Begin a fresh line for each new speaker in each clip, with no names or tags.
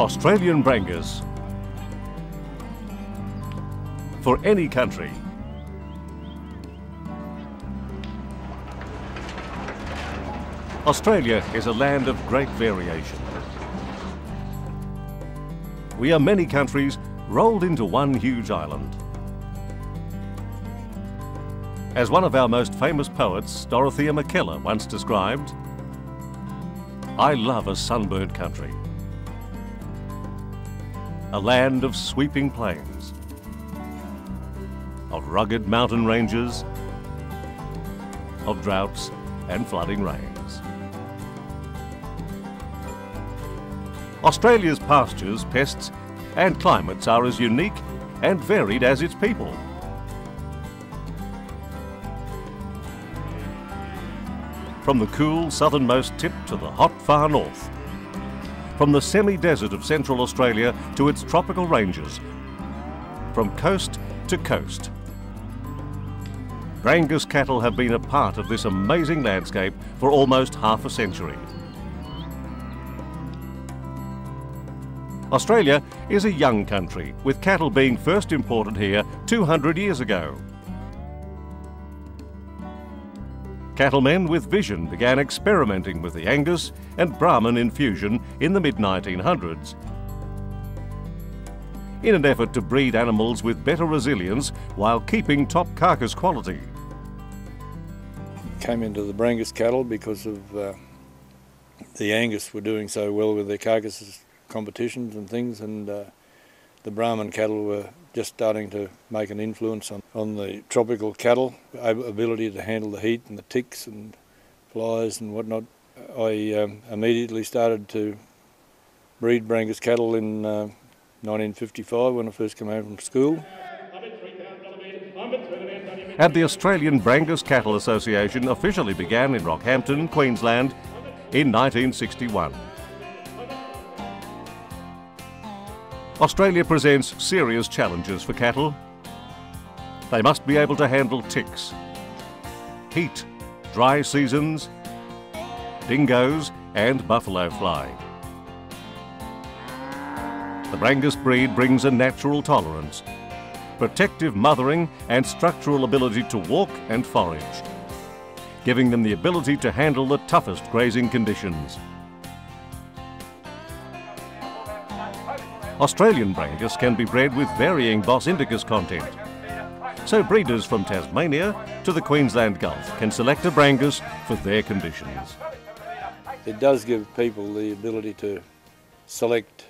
Australian Brangus. For any country. Australia is a land of great variation. We are many countries rolled into one huge island. As one of our most famous poets, Dorothea McKellar, once described, "I love a sunburnt country. A land of sweeping plains, of rugged mountain ranges, of droughts and flooding rains." Australia's pastures, pests and climates are as unique and varied as its people. From the cool southernmost tip to the hot far north, from the semi-desert of Central Australia to its tropical ranges, from coast to coast, Brangus cattle have been a part of this amazing landscape for almost half a century. Australia is a young country, with cattle being first imported here 200 years ago. Cattlemen with vision began experimenting with the Angus and Brahman infusion in the mid-1900s in an effort to breed animals with better resilience while keeping top carcass quality.
Came into the Brangus cattle because of the Angus were doing so well with their carcasses competitions and things, and the Brahman cattle were just starting to make an influence on the tropical cattle, ability to handle the heat and the ticks and flies and whatnot. I immediately started to breed Brangus cattle in 1955 when I first came home from school.
And the Australian Brangus Cattle Association officially began in Rockhampton, Queensland in 1961. Australia presents serious challenges for cattle. They must be able to handle ticks, heat, dry seasons, dingoes and buffalo fly. The Brangus breed brings a natural tolerance, protective mothering and structural ability to walk and forage, giving them the ability to handle the toughest grazing conditions. Australian Brangus can be bred with varying Bos indicus content, so breeders from Tasmania to the Queensland Gulf can select a Brangus for their conditions.
It does give people the ability to select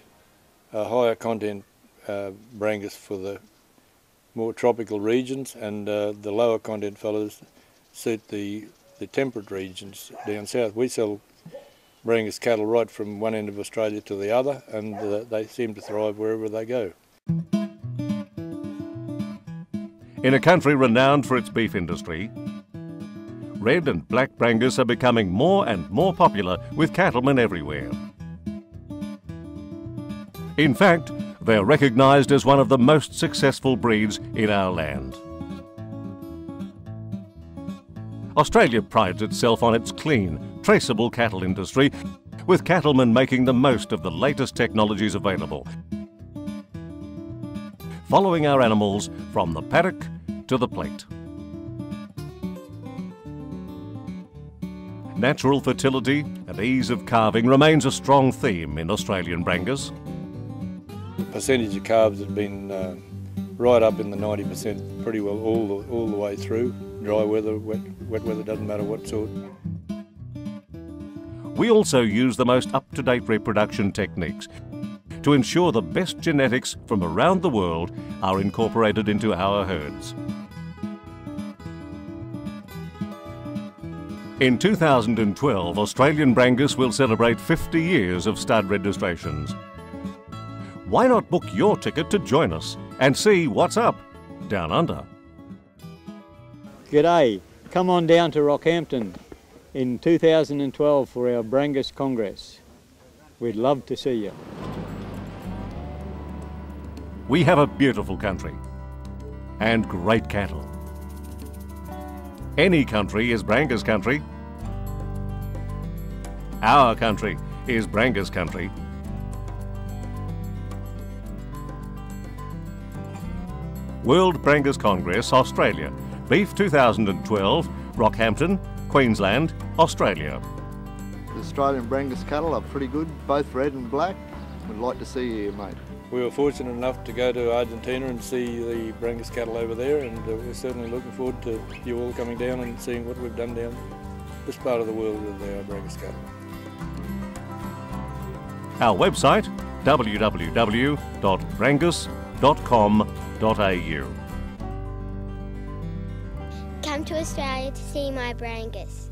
a higher content Brangus for the more tropical regions, and the lower content fellows suit the temperate regions down south. We sell Brangus cattle right from one end of Australia to the other, and they seem to thrive wherever they go.
In a country renowned for its beef industry, red and black Brangus are becoming more and more popular with cattlemen everywhere. In fact, they are recognised as one of the most successful breeds in our land. Australia prides itself on its clean, traceable cattle industry, with cattlemen making the most of the latest technologies available, following our animals from the paddock to the plate. Natural fertility and ease of calving remains a strong theme in Australian Brangus.
The percentage of calves has been right up in the 90% pretty well all the way through. Dry weather, wet weather, doesn't matter what sort.
We also use the most up-to-date reproduction techniques to ensure the best genetics from around the world are incorporated into our herds. In 2012, Australian Brangus will celebrate 50 years of stud registrations. Why not book your ticket to join us and see what's up down under?
G'day, come on down to Rockhampton in 2012 for our Brangus Congress. We'd love to see you.
We have a beautiful country and great cattle. Any country is Brangus country. Our country is Brangus country. World Brangus Congress, Australia. Beef 2012, Rockhampton, Queensland, Australia.
The Australian Brangus cattle are pretty good, both red and black. We'd like to see you here, mate.
We were fortunate enough to go to Argentina and see the Brangus cattle over there, and we're certainly looking forward to you all coming down and seeing what we've done down this part of the world with our Brangus cattle.
Our website, www.brangus.com.au.
Come to Australia to see my Brangus.